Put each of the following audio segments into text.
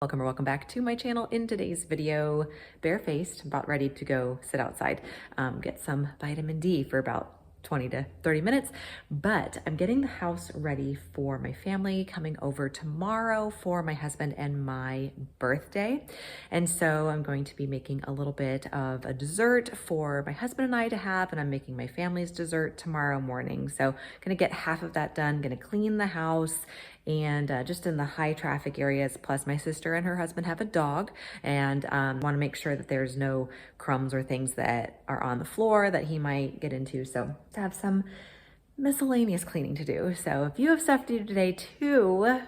Welcome or welcome back to my channel. In today's video, barefaced, about ready to go sit outside, get some vitamin D for about 20 to 30 minutes, but I'm getting the house ready for my family coming over tomorrow for my husband and my birthday. And so I'm going to be making a little bit of a dessert for my husband and I to have, and I'm making my family's dessert tomorrow morning. So gonna get half of that done, gonna clean the house, and just in the high traffic areas. Plus my sister and her husband have a dog, and want to make sure that there's no crumbs or things that are on the floor that he might get into. So to have some miscellaneous cleaning to do. So if you have stuff to do today too,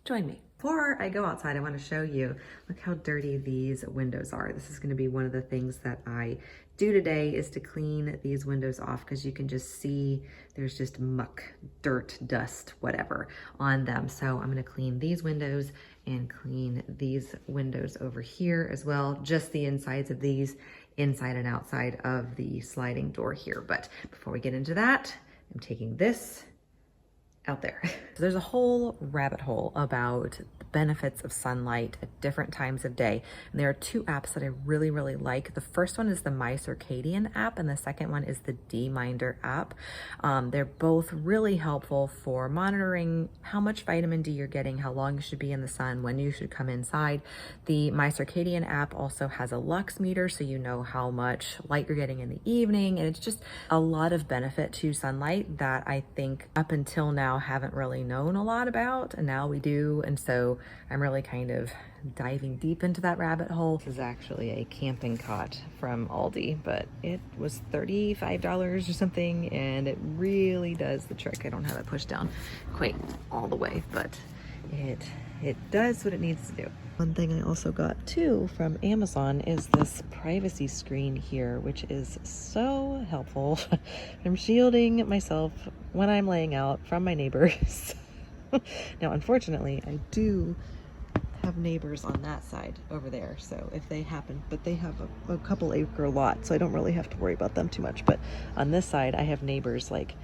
join me. Before I go outside, I want to show you, look how dirty these windows are. This is going to be one of the things that I do today, is to clean these windows off, because you can just see there's just muck, dirt, dust, whatever on them. So I'm going to clean these windows and clean these windows over here as well, just the insides of these, inside and outside of the sliding door here. But before we get into that, I'm taking this out there. So there's a whole rabbit hole about the benefits of sunlight at different times of day. And there are two apps that I really, really like. The first one is the My Circadian app, and the second one is the DMinder app. They're both really helpful for monitoring how much vitamin D you're getting, how long you should be in the sun, when you should come inside. The My Circadian app also has a lux meter, so you know how much light you're getting in the evening. And it's just a lot of benefit to sunlight that I think up until now haven't really known a lot about, and now we do. And so I'm really kind of diving deep into that rabbit hole. This is actually a camping cot from Aldi, but it was $35 or something, and it really does the trick. I don't have it pushed down quite all the way, but it does what it needs to do. One thing I also got too from Amazon is this privacy screen here, which is so helpful. I'm shielding myself when I'm laying out from my neighbors. Now, unfortunately, I do have neighbors on that side over there, so if they happen, but they have a couple acre lot, so I don't really have to worry about them too much. But on this side, I have neighbors like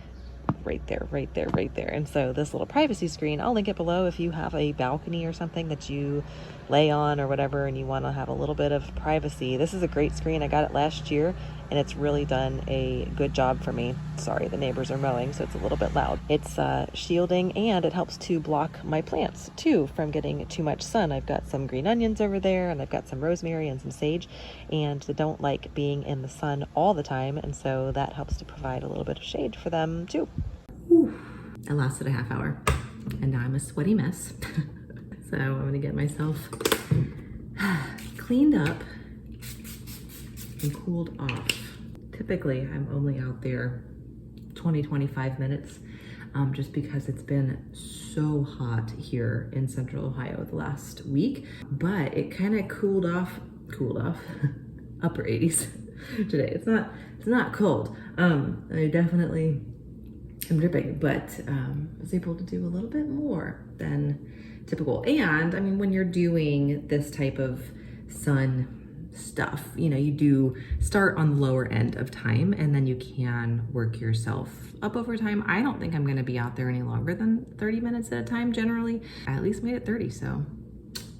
right there, right there, right there. And so this little privacy screen, I'll link it below if you have a balcony or something that you lay on or whatever, and you want to have a little bit of privacy. This is a great screen. I got it last year, and it's really done a good job for me. Sorry, the neighbors are mowing, so it's a little bit loud. It's shielding, and it helps to block my plants too from getting too much sun. I've got some green onions over there, and I've got some rosemary and some sage, and they don't like being in the sun all the time, and so that helps to provide a little bit of shade for them too. Whew. It lasted a half hour, and now I'm a sweaty mess. So I'm gonna get myself cleaned up and cooled off. Typically, I'm only out there 20-25 minutes, just because it's been so hot here in Central Ohio the last week. But it kind of cooled off, upper 80s today. It's not cold. I definitely am dripping, but was able to do a little bit more than typical. And I mean, when you're doing this type of sun stuff, you know, you do start on the lower end of time, and then you can work yourself up over time. I don't think I'm going to be out there any longer than 30 minutes at a time generally. I at least made it 30, so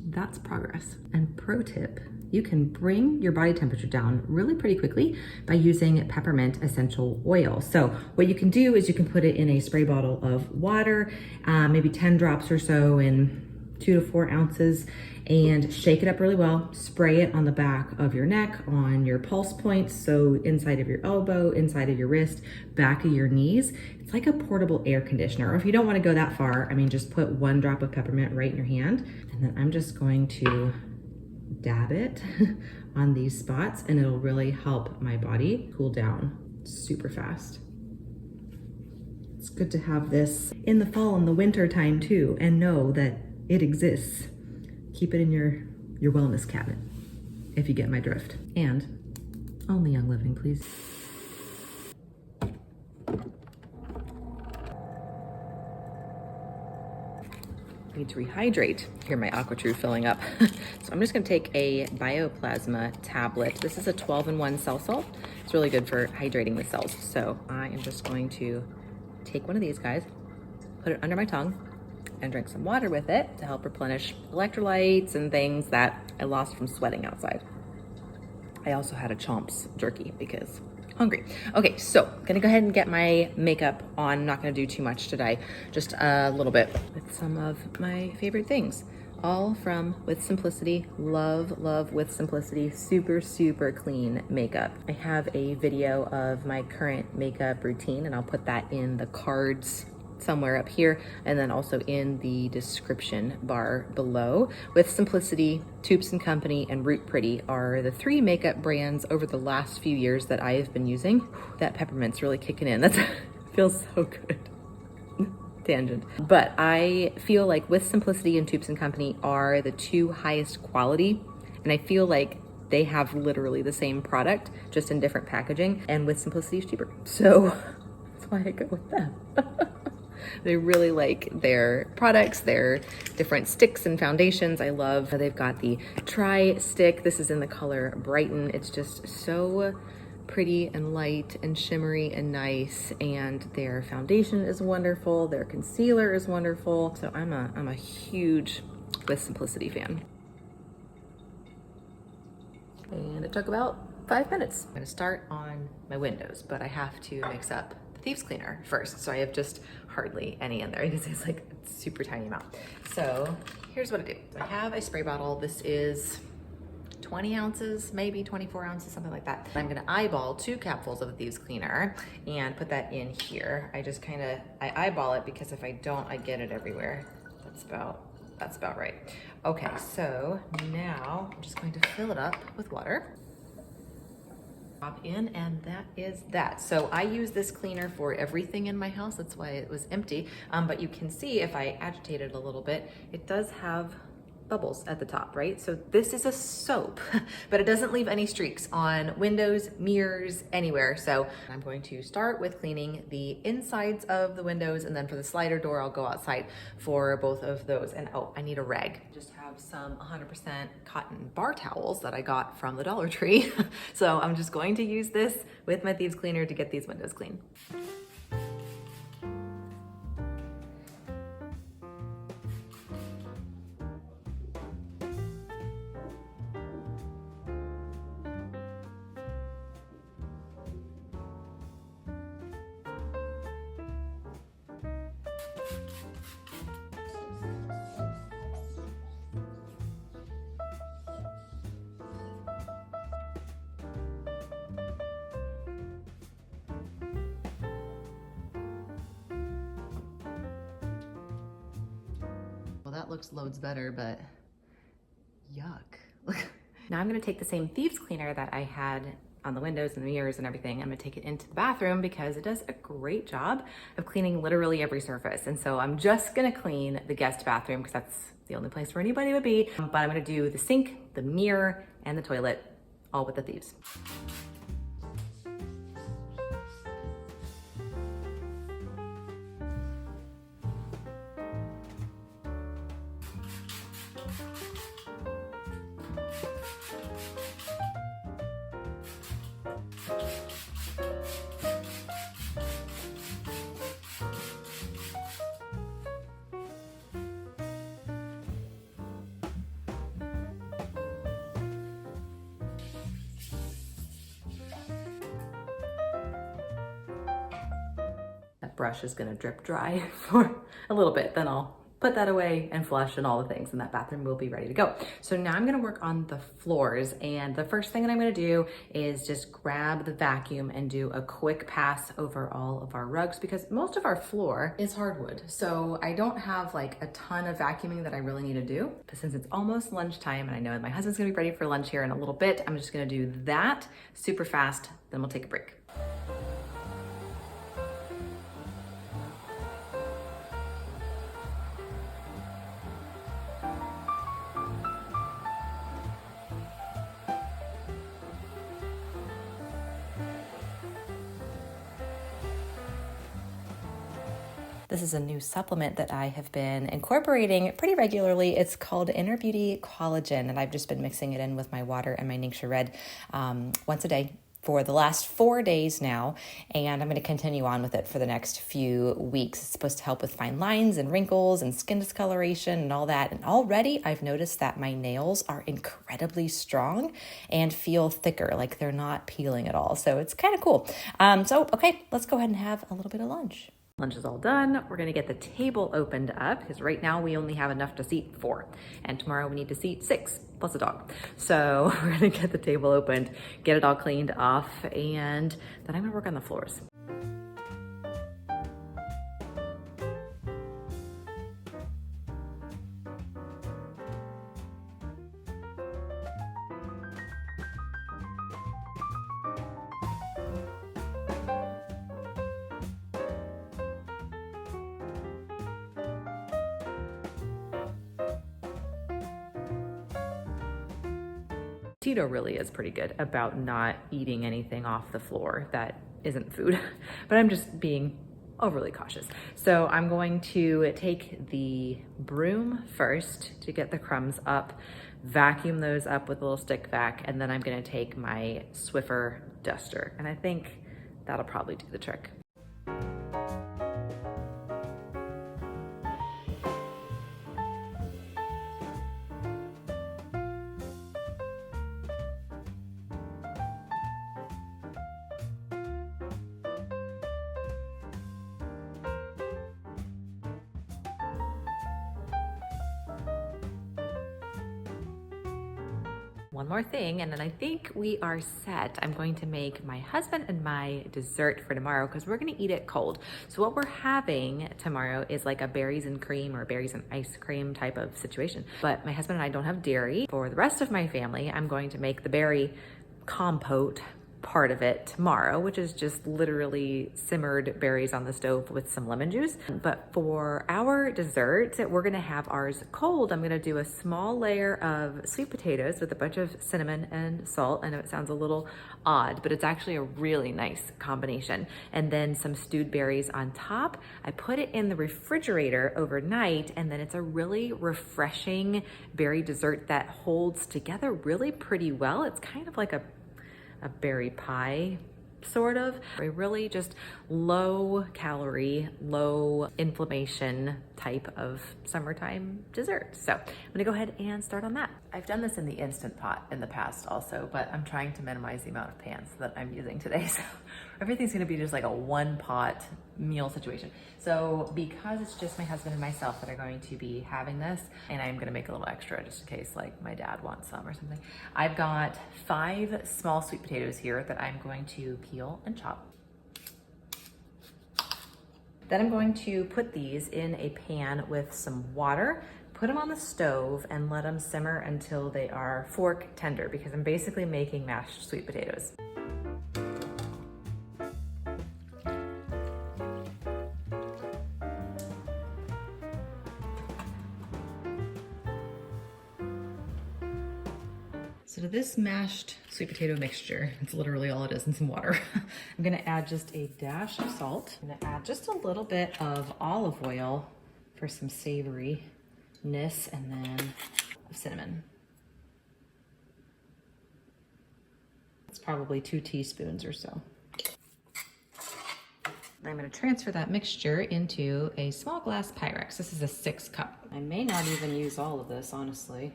that's progress. And pro tip, you can bring your body temperature down really pretty quickly by using peppermint essential oil. So what you can do is you can put it in a spray bottle of water, maybe 10 drops or so in 2 to 4 ounces, and shake it up really well. Spray it on the back of your neck, on your pulse points, so inside of your elbow, inside of your wrist, back of your knees. It's like a portable air conditioner. Or if you don't want to go that far, I mean, just put 1 drop of peppermint right in your hand, and then I'm just going to dab it on these spots, and it'll really help my body cool down super fast. It's good to have this in the fall and the winter time too, and know that it exists. Keep it in your wellness cabinet, if you get my drift. And only Young Living, please. Need to rehydrate. Here, my AquaTrue filling up. So I'm just gonna take a Bioplasma tablet. This is a 12-in-1 cell salt. It's really good for hydrating the cells. So I am just going to take one of these guys, put it under my tongue, and drink some water with it to help replenish electrolytes and things that I lost from sweating outside. I also had a Chomps jerky because hungry. Okay, so gonna go ahead and get my makeup on. I'm not gonna do too much today, just a little bit with some of my favorite things. All from With Simplicity. Love, love With Simplicity. Super, super clean makeup. I have a video of my current makeup routine and I'll put that in the cards somewhere up here and then also in the description bar below. With Simplicity, Toups & Company, and Root Pretty are the 3 makeup brands over the last few years that I have been using. That peppermint's really kicking in. That feels so good. Tangent. But I feel like With Simplicity and Toups & Company are the 2 highest quality, and I feel like they have literally the same product, just in different packaging, and With Simplicity is cheaper. So that's why I go with them. They really like their products, their different sticks and foundations. I love how they've got the Tri Stick. This is in the color Brighten. It's just so pretty and light and shimmery and nice, and their foundation is wonderful, their concealer is wonderful. So I'm a huge With Simplicity fan. And it took about 5 minutes. I'm gonna start on my windows, but I have to mix up the thieves cleaner first. So I have just hardly any in there. You can see it's like a super tiny amount. So here's what I do. I have a spray bottle. This is 20 ounces, maybe 24 ounces, something like that. I'm gonna eyeball 2 capfuls of the Thieves Cleaner and put that in here. I just I eyeball it because if I don't, I get it everywhere. That's about right. Okay, so now I'm just going to fill it up with water. Pop in, and that is that. So I use this cleaner for everything in my house. That's why it was empty. But you can see if I agitate it a little bit, it does have bubbles at the top, right? So this is a soap, but it doesn't leave any streaks on windows, mirrors, anywhere. So I'm going to start with cleaning the insides of the windows, and then for the slider door, I'll go outside for both of those. And oh, I need a rag. Just have some 100% cotton bar towels that I got from the Dollar Tree. So I'm just going to use this with my Thieves Cleaner to get these windows clean. That looks loads better, but yuck. Now I'm gonna take the same Thieves Cleaner that I had on the windows and the mirrors and everything. I'm gonna take it into the bathroom because it does a great job of cleaning literally every surface. And so I'm just gonna clean the guest bathroom because that's the only place where anybody would be. But I'm gonna do the sink, the mirror, and the toilet, all with the Thieves. Brush is gonna drip dry for a little bit, then I'll put that away and flush and all the things, and that bathroom will be ready to go. So now I'm gonna work on the floors, and the first thing that I'm gonna do is just grab the vacuum and do a quick pass over all of our rugs, because most of our floor is hardwood. So I don't have like a ton of vacuuming that I really need to do, but since it's almost lunchtime and I know my husband's gonna be ready for lunch here in a little bit, I'm just gonna do that super fast, then we'll take a break. This is a new supplement that I have been incorporating pretty regularly. It's called Inner Beauty Collagen, and I've just been mixing it in with my water and my Ningxia Red once a day for the last 4 days now, and I'm going to continue on with it for the next few weeks. It's supposed to help with fine lines and wrinkles and skin discoloration and all that. And already I've noticed that my nails are incredibly strong and feel thicker, like they're not peeling at all. So it's kind of cool. Okay, let's go ahead and have a little bit of lunch. Lunch is all done. We're gonna get the table opened up because right now we only have enough to seat 4, and tomorrow we need to seat 6 plus a dog. So we're gonna get the table opened, get it all cleaned off, and then I'm gonna work on the floors. Tito really is pretty good about not eating anything off the floor that isn't food, but I'm just being overly cautious. So I'm going to take the broom first to get the crumbs up, vacuum those up with a little stick vac, and then I'm gonna take my Swiffer duster. And I think that'll probably do the trick. One more thing, and then I think we are set. I'm going to make my husband and my dessert for tomorrow because we're gonna eat it cold. So what we're having tomorrow is like a berries and cream or berries and ice cream type of situation. But my husband and I don't have dairy. For the rest of my family, I'm going to make the berry compote part of it tomorrow, which is just literally simmered berries on the stove with some lemon juice. But for our dessert, we're gonna have ours cold. I'm gonna do a small layer of sweet potatoes with a bunch of cinnamon and salt. I know it sounds a little odd, but it's actually a really nice combination. And then some stewed berries on top. I put it in the refrigerator overnight, and then it's a really refreshing berry dessert that holds together really pretty well. It's kind of like a berry pie, sort of. A really just low calorie, low inflammation type of summertime dessert. So I'm gonna go ahead and start on that. I've done this in the Instant Pot in the past also, but I'm trying to minimize the amount of pans that I'm using today. So everything's gonna be just like a one pot meal situation. So because it's just my husband and myself that are going to be having this, and I'm gonna make a little extra just in case like my dad wants some or something. I've got 5 small sweet potatoes here that I'm going to peel and chop. Then I'm going to put these in a pan with some water, put them on the stove, and let them simmer until they are fork tender, because I'm basically making mashed sweet potatoes. So to this mashed sweet potato mixture, it's literally all it is, and some water. I'm gonna add just a dash of salt. I'm gonna add just a little bit of olive oil for some savoriness, and then cinnamon. It's probably 2 teaspoons or so. I'm gonna transfer that mixture into a small glass Pyrex. This is a 6 cup. I may not even use all of this, honestly.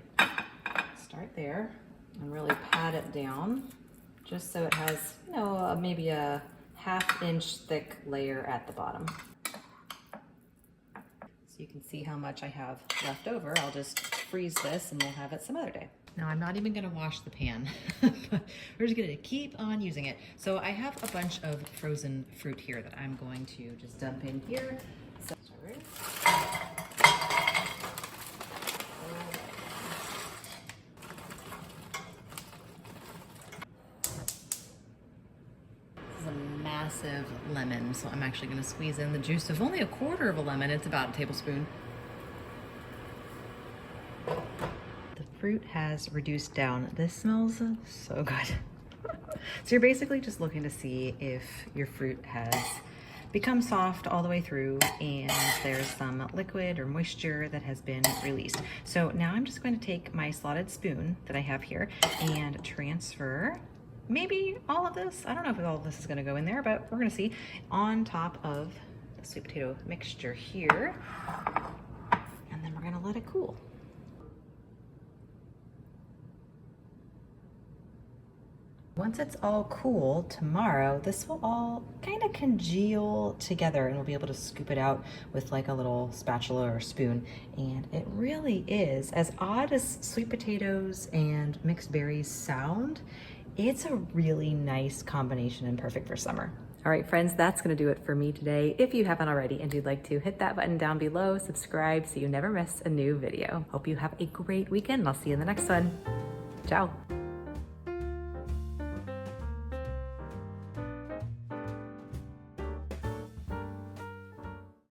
Start there and really pat it down just so it has, you know, maybe a 1/2 inch thick layer at the bottom. So you can see how much I have left over. I'll just freeze this and we'll have it some other day. Now I'm not even gonna wash the pan, but we're just gonna keep on using it. So I have a bunch of frozen fruit here that I'm going to just dump in here. So, massive lemon, so I'm actually going to squeeze in the juice of only 1/4 of a lemon. It's about a tablespoon. The fruit has reduced down. This smells so good. So you're basically just looking to see if your fruit has become soft all the way through and there's some liquid or moisture that has been released. So now I'm just going to take my slotted spoon that I have here and transfer maybe all of this. I don't know if all of this is gonna go in there, but we're gonna see. On top of the sweet potato mixture here. And then we're gonna let it cool. Once it's all cool tomorrow, this will all kind of congeal together and we'll be able to scoop it out with like a little spatula or spoon. And it really is, as odd as sweet potatoes and mixed berries sound, it's a really nice combination and perfect for summer. All right, friends, that's gonna do it for me today. If you haven't already and you'd like to, hit that button down below, subscribe so you never miss a new video. Hope you have a great weekend. I'll see you in the next one. Ciao.